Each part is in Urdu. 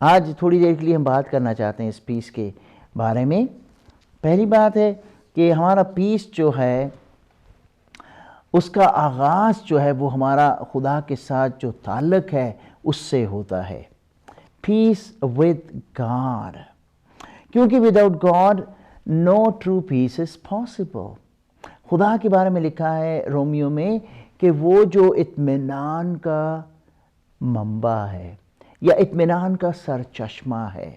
آج تھوڑی دیر کے لیے ہم بات کرنا چاہتے ہیں اس پیس کے بارے میں۔ پہلی بات ہے کہ ہمارا پیس جو ہے اس کا آغاز جو ہے وہ ہمارا خدا کے ساتھ جو تعلق ہے اس سے ہوتا ہے۔ پیس ود گاڈ، کیونکہ without God no true peace is possible. خدا کے بارے میں لکھا ہے رومیو میں کہ وہ جو اطمینان کا منبع ہے یا اطمینان کا سرچشمہ ہے،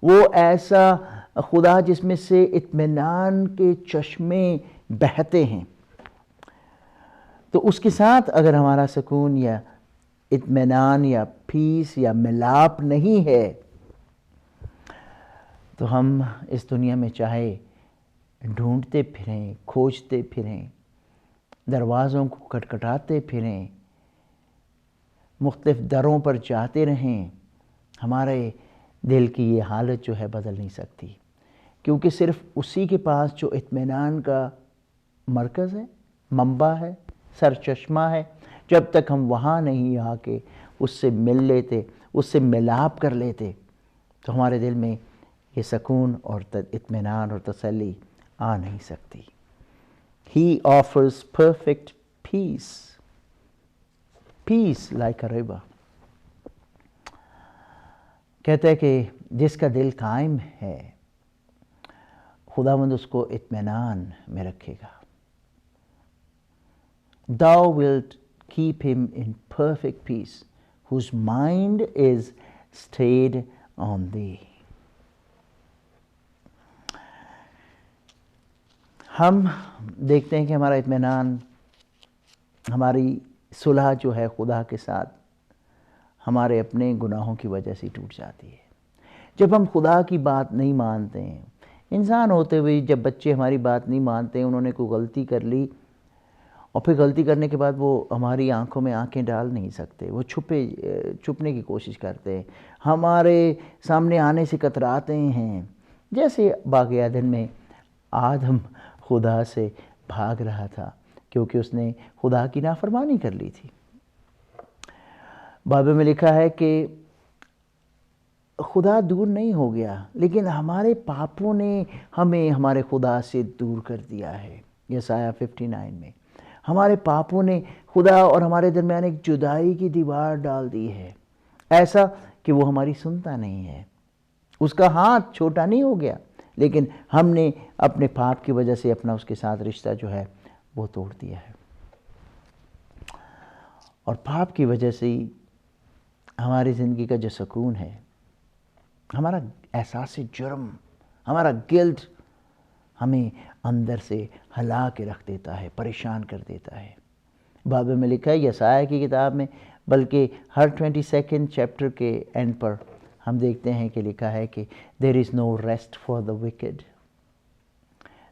وہ ایسا خدا جس میں سے اطمینان کے چشمے بہتے ہیں، تو اس کے ساتھ اگر ہمارا سکون یا اطمینان یا پیس یا ملاپ نہیں ہے تو ہم اس دنیا میں چاہے ڈھونڈتے پھریں، کھوجتے پھریں، دروازوں کو کھٹکھٹاتے پھریں، مختلف دروں پر جاتے رہیں، ہمارے دل کی یہ حالت جو ہے بدل نہیں سکتی، کیونکہ صرف اسی کے پاس جو اطمینان کا مرکز ہے، منبع ہے، سرچشمہ ہے، جب تک ہم وہاں نہیں آ کے اس سے مل لیتے، اس سے ملاپ کر لیتے تو ہمارے دل میں یہ سکون اور اطمینان اور تسلی آ نہیں سکتی۔ He offers perfect peace. Peace like a river. کہتا ہے کہ جس کا دل قائم ہے خداوند اس کو اطمینان میں رکھے گا۔ Thou wilt keep him in perfect peace, whose mind is stayed on thee. ہم دیکھتے ہیں کہ ہمارا اطمینان، ہماری صلح جو ہے خدا کے ساتھ ہمارے اپنے گناہوں کی وجہ سے ٹوٹ جاتی ہے۔ جب ہم خدا کی بات نہیں مانتے ہیں، انسان ہوتے ہوئے جب بچے ہماری بات نہیں مانتے ہیں، انہوں نے کوئی غلطی کر لی اور پھر غلطی کرنے کے بعد وہ ہماری آنکھوں میں آنکھیں ڈال نہیں سکتے، وہ چھپنے کی کوشش کرتے ہیں، ہمارے سامنے آنے سے کتراتے ہیں۔ جیسے باغ عدن میں آدم خدا سے بھاگ رہا تھا کیونکہ اس نے خدا کی نافرمانی کر لی تھی۔ بائبل میں لکھا ہے کہ خدا دور نہیں ہو گیا، لیکن ہمارے پاپوں نے ہمیں ہمارے خدا سے دور کر دیا ہے۔ یسایہ 59 میں ہمارے پاپوں نے خدا اور ہمارے درمیان ایک جدائی کی دیوار ڈال دی ہے، ایسا کہ وہ ہماری سنتا نہیں ہے۔ اس کا ہاتھ چھوٹا نہیں ہو گیا، لیکن ہم نے اپنے پاپ کی وجہ سے اپنا اس کے ساتھ رشتہ جو ہے وہ توڑ دیا ہے، اور پاپ کی وجہ سے ہی ہماری زندگی کا جو سکون ہے، ہمارا احساس جرم، ہمارا گلٹ ہمیں اندر سے ہلا کے رکھ دیتا ہے، پریشان کر دیتا ہے۔ بائبل میں لکھا ہے یسایہ کی کتاب میں، بلکہ ہر 22 چیپٹر کے اینڈ پر ہم دیکھتے ہیں کہ لکھا ہے کہ there is no rest for the wicked.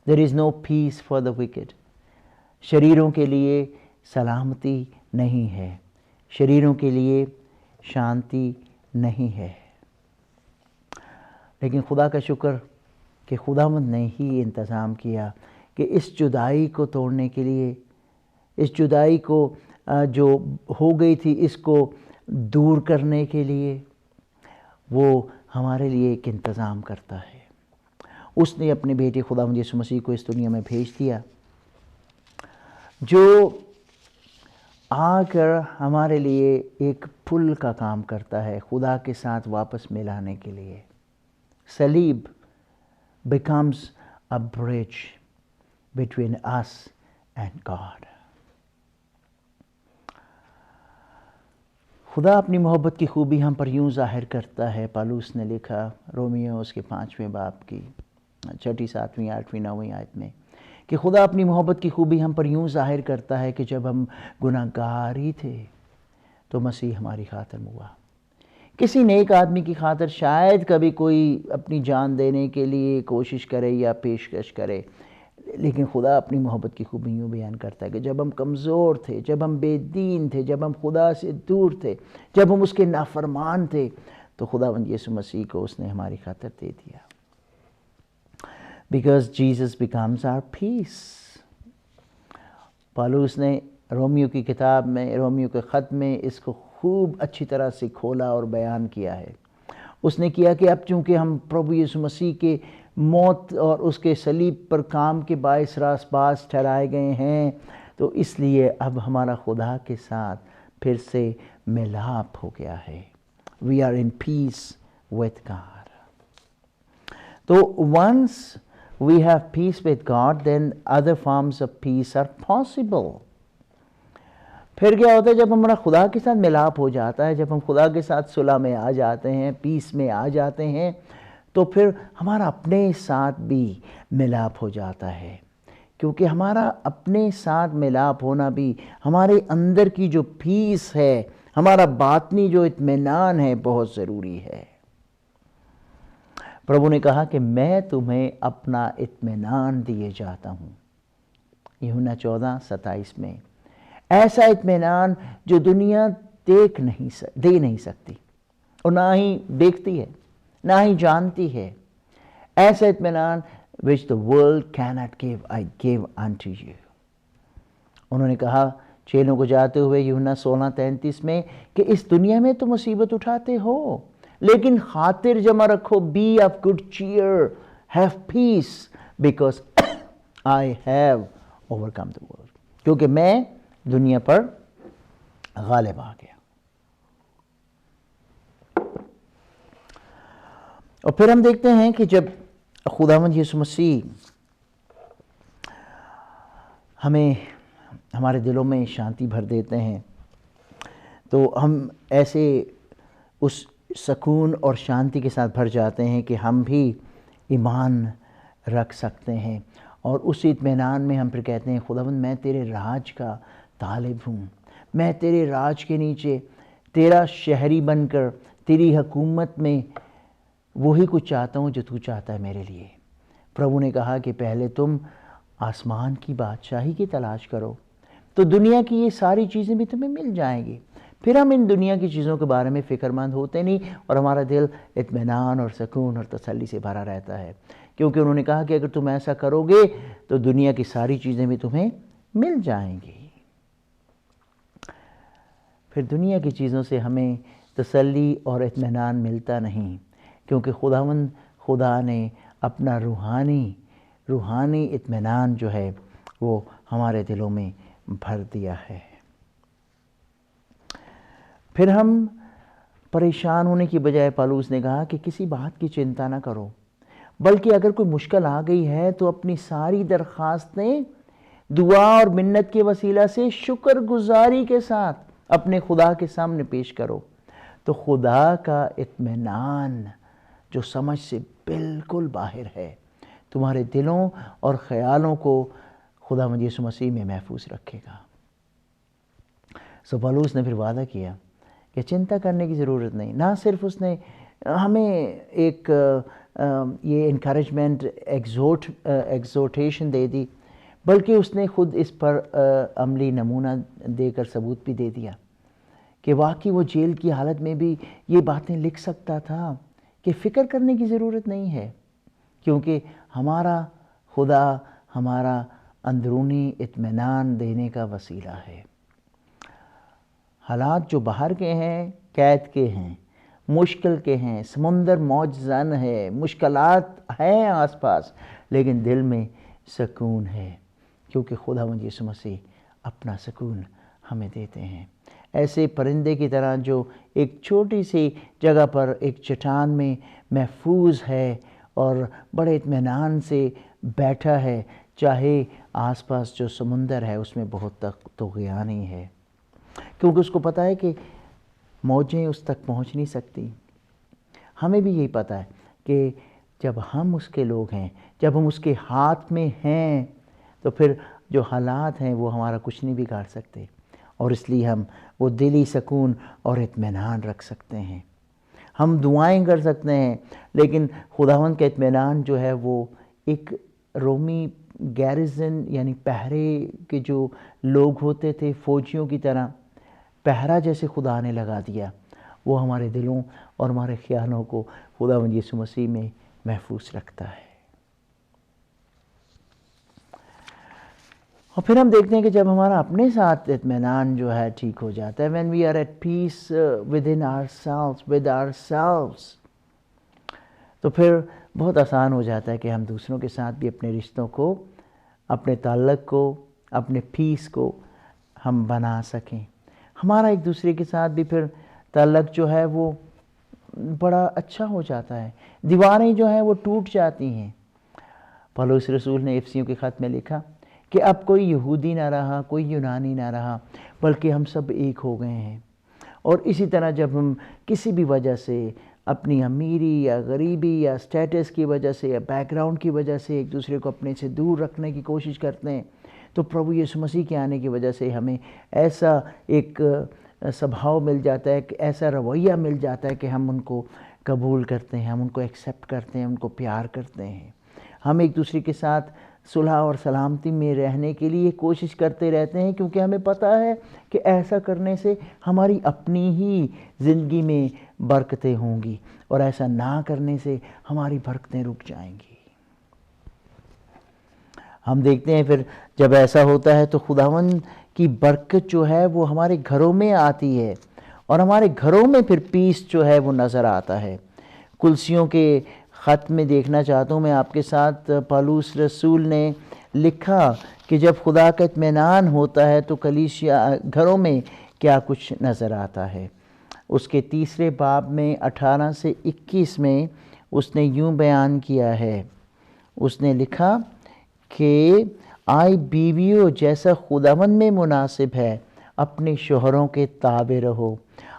There is no peace for the wicked. شریروں کے لیے سلامتی نہیں ہے، شریروں کے لیے شانتی نہیں ہے۔ لیکن خدا کا شکر کہ خداوند نے ہی انتظام کیا کہ اس جدائی کو توڑنے کے لیے، اس جدائی کو جو ہو گئی تھی اس کو دور کرنے کے لیے وہ ہمارے لیے ایک انتظام کرتا ہے۔ اس نے اپنے بیٹے خداوند یسوع مسیح کو اس دنیا میں بھیج دیا، جو آ کر ہمارے لیے ایک پل کا کام کرتا ہے خدا کے ساتھ واپس ملانے کے لیے۔ صلیب becomes a bridge between us and God. خدا اپنی محبت کی خوبی ہم پر یوں ظاہر کرتا ہے، پالوس نے لکھا رومیو اس کے 5ویں باب کی 6، 7، 8، 9 آیت میں کہ خدا اپنی محبت کی خوبی ہم پر یوں ظاہر کرتا ہے کہ جب ہم گناہ گار ہی تھے تو مسیح ہماری خاطر ہوا۔ کسی نیک آدمی کی خاطر شاید کبھی کوئی اپنی جان دینے کے لیے کوشش کرے یا پیشکش کرے، لیکن خدا اپنی محبت کی خوبی یوں بیان کرتا ہے کہ جب ہم کمزور تھے، جب ہم بے دین تھے، جب ہم خدا سے دور تھے، جب ہم اس کے نافرمان تھے، تو خداوند یسوع مسیح کو اس نے ہماری خاطر دے دیا۔ Because Jesus becomes our peace. پالوس نے رومیو کی کتاب میں، رومیو کے خط میں اس کو خوب اچھی طرح سے کھولا اور بیان کیا ہے، اس نے کیا کہ اب چونکہ ہم پربھو یسوع مسیح کے موت اور اس کے صلیب پر کام کے باعث راست باز ٹھہرائے گئے ہیں، تو اس لیے اب ہمارا خدا کے ساتھ پھر سے ملاپ ہو گیا ہے. We are in peace with God. تو once we have peace with God then other forms of peace are possible. پھر کیا ہوتا ہے جب ہمارا خدا کے ساتھ ملاپ ہو جاتا ہے، جب ہم خدا کے ساتھ صلح میں آ جاتے ہیں، پیس میں آ جاتے ہیں، تو پھر ہمارا اپنے ساتھ بھی ملاپ ہو جاتا ہے. کیونکہ ہمارا اپنے ساتھ ملاپ ہونا بھی ہمارے اندر کی جو پیس ہے، ہمارا باطنی جو اطمینان ہے، بہت ضروری ہے. پربھو نے کہا کہ میں تمہیں اپنا اطمینان دیے جاتا ہوں، یوحنا 14:27 میں. ایسا اطمینان جو دنیا دے نہیں سکتی اور نہ ہی دیکھتی ہے، نہ ہی جانتی ہے. ایسا اطمینان which the world cannot give, I give unto you. انہوں نے کہا چیلوں کو جاتے ہوئے یوحنا 16:33 میں کہ اس دنیا میں تو مصیبت اٹھاتے ہو، لیکن خاطر جمع رکھو، be of good cheer, have peace, because I have overcome the world. کیونکہ میں دنیا پر غالب آ گیا. اور پھر ہم دیکھتے ہیں کہ جب خداوند یسوع مسیح ہمیں ہمارے دلوں میں شانتی بھر دیتے ہیں، تو ہم ایسے اس سکون اور شانتی کے ساتھ بھر جاتے ہیں کہ ہم بھی ایمان رکھ سکتے ہیں. اور اس اطمینان میں ہم پھر کہتے ہیں خداوند میں تیرے راج کا طالب ہوں، میں تیرے راج کے نیچے تیرا شہری بن کر تیری حکومت میں وہی کچھ چاہتا ہوں جو تو چاہتا ہے میرے لیے. پربھو نے کہا کہ پہلے تم آسمان کی بادشاہی کی تلاش کرو تو دنیا کی یہ ساری چیزیں بھی تمہیں مل جائیں گی. پھر ہم ان دنیا کی چیزوں کے بارے میں فکر مند ہوتے نہیں اور ہمارا دل اطمینان اور سکون اور تسلی سے بھرا رہتا ہے. کیونکہ انہوں نے کہا کہ اگر تم ایسا کرو گے تو دنیا کی ساری چیزیں بھی تمہیں مل جائیں گی. پھر دنیا کی چیزوں سے ہمیں تسلی اور اطمینان ملتا نہیں، کیونکہ خدا نے اپنا روحانی اطمینان جو ہے وہ ہمارے دلوں میں بھر دیا ہے. پھر ہم پریشان ہونے کی بجائے پالوس نے کہا کہ کسی بات کی چنتا نہ کرو، بلکہ اگر کوئی مشکل آ گئی ہے تو اپنی ساری درخواستیں دعا اور منت کے وسیلہ سے شکر گزاری کے ساتھ اپنے خدا کے سامنے پیش کرو. تو خدا کا اطمینان جو سمجھ سے بالکل باہر ہے تمہارے دلوں اور خیالوں کو خداوند یسوع مسیح میں محفوظ رکھے گا. پالوس نے پھر وعدہ کیا کہ چنتا کرنے کی ضرورت نہیں. نہ صرف اس نے ہمیں ایک یہ انکریجمنٹ ایگزورٹیشن دے دی، بلکہ اس نے خود اس پر عملی نمونہ دے کر ثبوت بھی دے دیا کہ واقعی وہ جیل کی حالت میں بھی یہ باتیں لکھ سکتا تھا کہ فکر کرنے کی ضرورت نہیں ہے، کیونکہ ہمارا خدا ہمارا اندرونی اطمینان دینے کا وسیلہ ہے. حالات جو باہر کے ہیں، قید کے ہیں، مشکل کے ہیں، سمندر موج زن ہے، مشکلات ہیں آس پاس، لیکن دل میں سکون ہے، کیونکہ خداوند یسوع مسیح اپنا سکون ہمیں دیتے ہیں. ایسے پرندے کی طرح جو ایک چھوٹی سی جگہ پر ایک چٹان میں محفوظ ہے اور بڑے اطمینان سے بیٹھا ہے، چاہے آس پاس جو سمندر ہے اس میں بہت طغیانی ہے، کیونکہ اس کو پتہ ہے کہ موجیں اس تک پہنچ نہیں سکتی. ہمیں بھی یہی پتہ ہے کہ جب ہم اس کے لوگ ہیں، جب ہم اس کے ہاتھ میں ہیں، تو پھر جو حالات ہیں وہ ہمارا کچھ نہیں بگاڑ سکتے، اور اس لیے ہم وہ دلی سکون اور اطمینان رکھ سکتے ہیں. ہم دعائیں کر سکتے ہیں، لیکن خداوند کا اطمینان جو ہے وہ ایک رومی گیرزن یعنی پہرے کے جو لوگ ہوتے تھے، فوجیوں کی طرح پہرا جیسے خدا نے لگا دیا، وہ ہمارے دلوں اور ہمارے خیالوں کو خداوند یسوع مسیح میں محفوظ رکھتا ہے. اور پھر ہم دیکھتے ہیں کہ جب ہمارا اپنے ساتھ اطمینان جو ہے ٹھیک ہو جاتا ہے، when we are at peace within ourselves, with ourselves, تو پھر بہت آسان ہو جاتا ہے کہ ہم دوسروں کے ساتھ بھی اپنے رشتوں کو، اپنے تعلق کو، اپنے پیس کو ہم بنا سکیں. ہمارا ایک دوسرے کے ساتھ بھی پھر تعلق جو ہے وہ بڑا اچھا ہو جاتا ہے. دیواریں جو ہیں وہ ٹوٹ جاتی ہیں. پولس رسول نے افسیوں کے خط میں لکھا کہ اب کوئی یہودی نہ رہا، کوئی یونانی نہ رہا، بلکہ ہم سب ایک ہو گئے ہیں. اور اسی طرح جب ہم کسی بھی وجہ سے اپنی امیری یا غریبی یا سٹیٹس کی وجہ سے یا بیک گراؤنڈ کی وجہ سے ایک دوسرے کو اپنے سے دور رکھنے کی کوشش کرتے ہیں، تو پربھو یسوع مسیح کے آنے کی وجہ سے ہمیں ایسا ایک سبھاؤ مل جاتا ہے، کہ ایسا رویہ مل جاتا ہے کہ ہم ان کو قبول کرتے ہیں، ہم ان کو ایکسیپٹ کرتے ہیں، ان کو پیار کرتے ہیں. ہم ایک دوسرے کے ساتھ صلح اور سلامتی میں رہنے کے لیے کوشش کرتے رہتے ہیں، کیونکہ ہمیں پتہ ہے کہ ایسا کرنے سے ہماری اپنی ہی زندگی میں برکتیں ہوں گی، اور ایسا نہ کرنے سے ہماری برکتیں رک جائیں گی. ہم دیکھتے ہیں پھر جب ایسا ہوتا ہے تو خداوند کی برکت جو ہے وہ ہمارے گھروں میں آتی ہے، اور ہمارے گھروں میں پھر پیس جو ہے وہ نظر آتا ہے. کلسیوں کے خط میں دیکھنا چاہتا ہوں میں آپ کے ساتھ، پولس رسول نے لکھا کہ جب خدا کا اطمینان ہوتا ہے تو کلیسیا گھروں میں کیا کچھ نظر آتا ہے. اس کے 3 باب میں 18 سے 21 میں اس نے یوں بیان کیا ہے. اس نے لکھا کہ آئی بیویوں جیسا خداوند میں مناسب ہے اپنے شوہروں کے تابع رہو.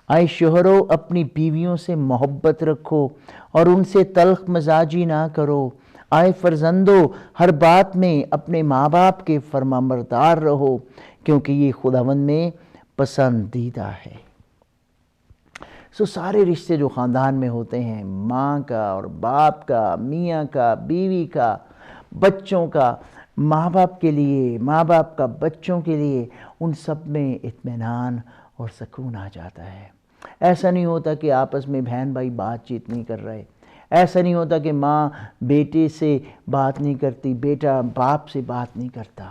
آئے شوہروں اپنی بیویوں سے محبت رکھو اور ان سے تلخ مزاجی نہ کرو. آئے فرزندو ہر بات میں اپنے ماں باپ کے فرمانبردار رہو، کیونکہ یہ خداوند میں پسندیدہ ہے. سارے رشتے جو خاندان میں ہوتے ہیں، ماں کا اور باپ کا، میاں کا بیوی کا، بچوں کا ماں باپ کے لیے، ماں باپ کا بچوں کے لیے، ان سب میں اطمینان اور سکون آ جاتا ہے. ایسا نہیں ہوتا کہ آپس میں بہن بھائی بات چیت نہیں کر رہے. ایسا نہیں ہوتا کہ ماں بیٹے سے بات نہیں کرتی، بیٹا باپ سے بات نہیں کرتا،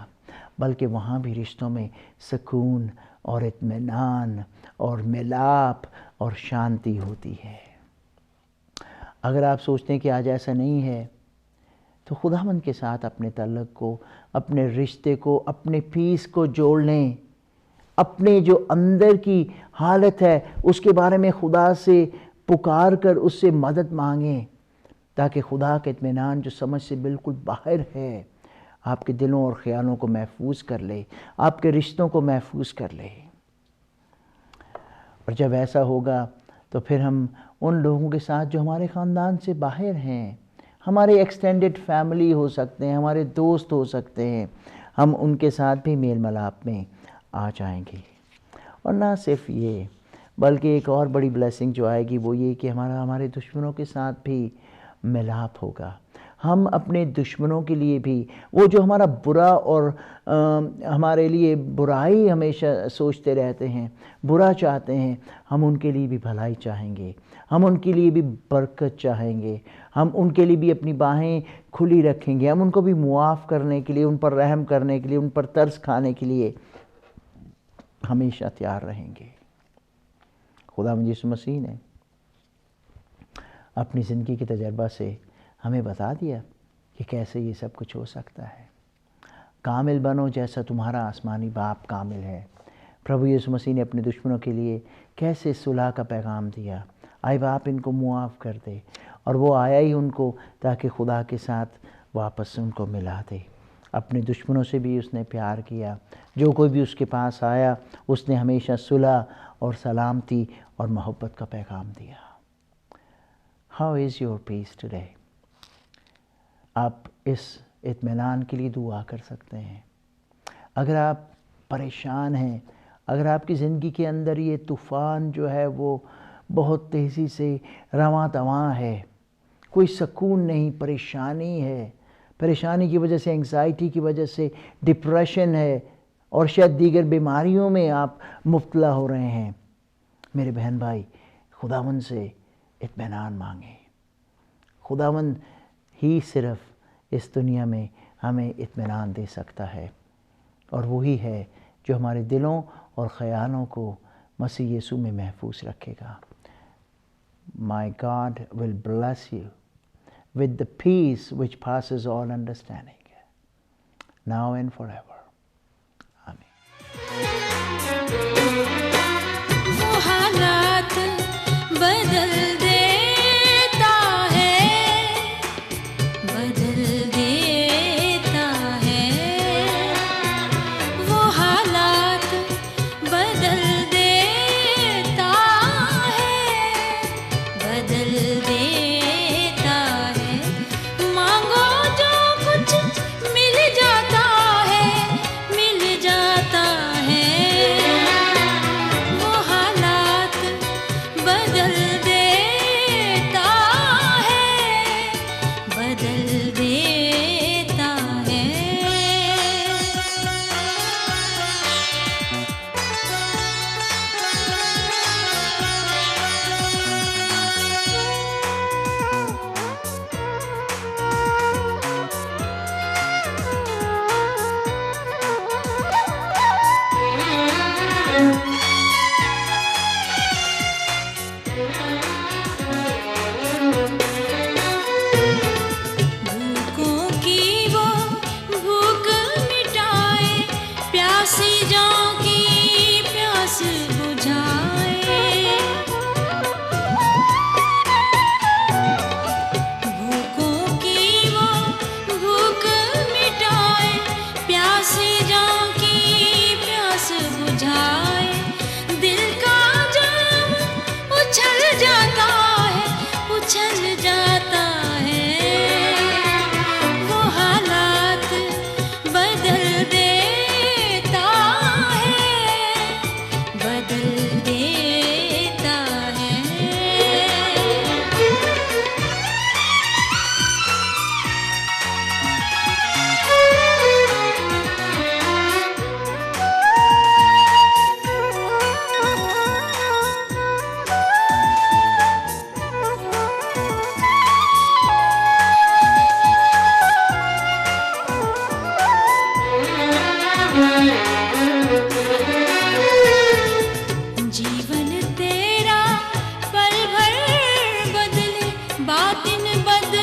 بلکہ وہاں بھی رشتوں میں سکون اور اطمینان اور ملاپ اور شانتی ہوتی ہے. اگر آپ سوچتے ہیں کہ آج ایسا نہیں ہے، تو خداوند کے ساتھ اپنے تعلق کو، اپنے رشتے کو، اپنے پیس کو جوڑ لیں. اپنے جو اندر کی حالت ہے اس کے بارے میں خدا سے پکار کر اس سے مدد مانگیں، تاکہ خدا کا اطمینان جو سمجھ سے بالکل باہر ہے آپ کے دلوں اور خیالوں کو محفوظ کر لے، آپ کے رشتوں کو محفوظ کر لے. اور جب ایسا ہوگا تو پھر ہم ان لوگوں کے ساتھ جو ہمارے خاندان سے باہر ہیں، ہمارے ایکسٹینڈڈ فیملی ہو سکتے ہیں، ہمارے دوست ہو سکتے ہیں، ہم ان کے ساتھ بھی میل ملاپ میں آ جائیں گے. اور نہ صرف یہ، بلکہ ایک اور بڑی بلیسنگ جو آئے گی وہ یہ کہ ہمارے دشمنوں کے ساتھ بھی ملاپ ہوگا. ہم اپنے دشمنوں کے لیے بھی، وہ جو ہمارا برا اور ہمارے لیے برائی ہمیشہ سوچتے رہتے ہیں، برا چاہتے ہیں، ہم ان کے لیے بھی بھلائی چاہیں گے، ہم ان کے لیے بھی برکت چاہیں گے، ہم ان کے لیے بھی اپنی باہیں کھلی رکھیں گے، ہم ان کو بھی معاف کرنے کے لیے، ان پر رحم کرنے کے لیے، ان پر ترس کھانے کے لیے ہمیشہ تیار رہیں گے. خداوند یسوع مسیح نے اپنی زندگی کے تجربہ سے ہمیں بتا دیا کہ کیسے یہ سب کچھ ہو سکتا ہے. کامل بنو جیسا تمہارا آسمانی باپ کامل ہے. پربھو یسوع مسیح نے اپنے دشمنوں کے لیے کیسے صلح کا پیغام دیا. آئے باپ ان کو معاف کر دے، اور وہ آیا ہی ان کو تاکہ خدا کے ساتھ واپس ان کو ملا دے. اپنے دشمنوں سے بھی اس نے پیار کیا. جو کوئی بھی اس کے پاس آیا اس نے ہمیشہ صلح اور سلامتی اور محبت کا پیغام دیا. How is your peace today? آپ اس اطمینان کے لیے دعا کر سکتے ہیں. اگر آپ پریشان ہیں، اگر آپ کی زندگی کے اندر یہ طوفان جو ہے وہ بہت تیزی سے رواں دواں ہے، کوئی سکون نہیں، پریشانی ہے، پریشانی کی وجہ سے، انگزائٹی کی وجہ سے ڈپریشن ہے، اور شاید دیگر بیماریوں میں آپ مبتلا ہو رہے ہیں، میرے بہن بھائی خداوند سے اطمینان مانگیں. خداوند ہی صرف اس دنیا میں ہمیں اطمینان دے سکتا ہے، اور وہی ہے جو ہمارے دلوں اور خیالوں کو مسیح یسوع میں محفوظ رکھے گا. My God will bless you with the peace which passes all understanding, now and forever. Amen. وہ حالات بدل دیتا ہے، بدل دیتا ہے، وہ حالات بدل دیتا ہے، بدل دیتا ہے، مانگو جو کچھ مل جاتا ہے، مل جاتا ہے، وہ حالات بدل دیتا ہے، بدل دیتا ہے۔ بھوکوں کی وہ بھوک مٹائے، پیاسی جاؤں کی پیاس بجھائے، بھوکوں کی وہ بھوک مٹائے، پیاسی جاؤں کی پیاس بجھائے، دل کا جام اچھل جاتا ہے، اچھل جاتا ہے، وہ حالات بدل دیتا ہے، بدل دیتا ہے۔ جیون تیرا پل بھر بدلے، باطن بدلے،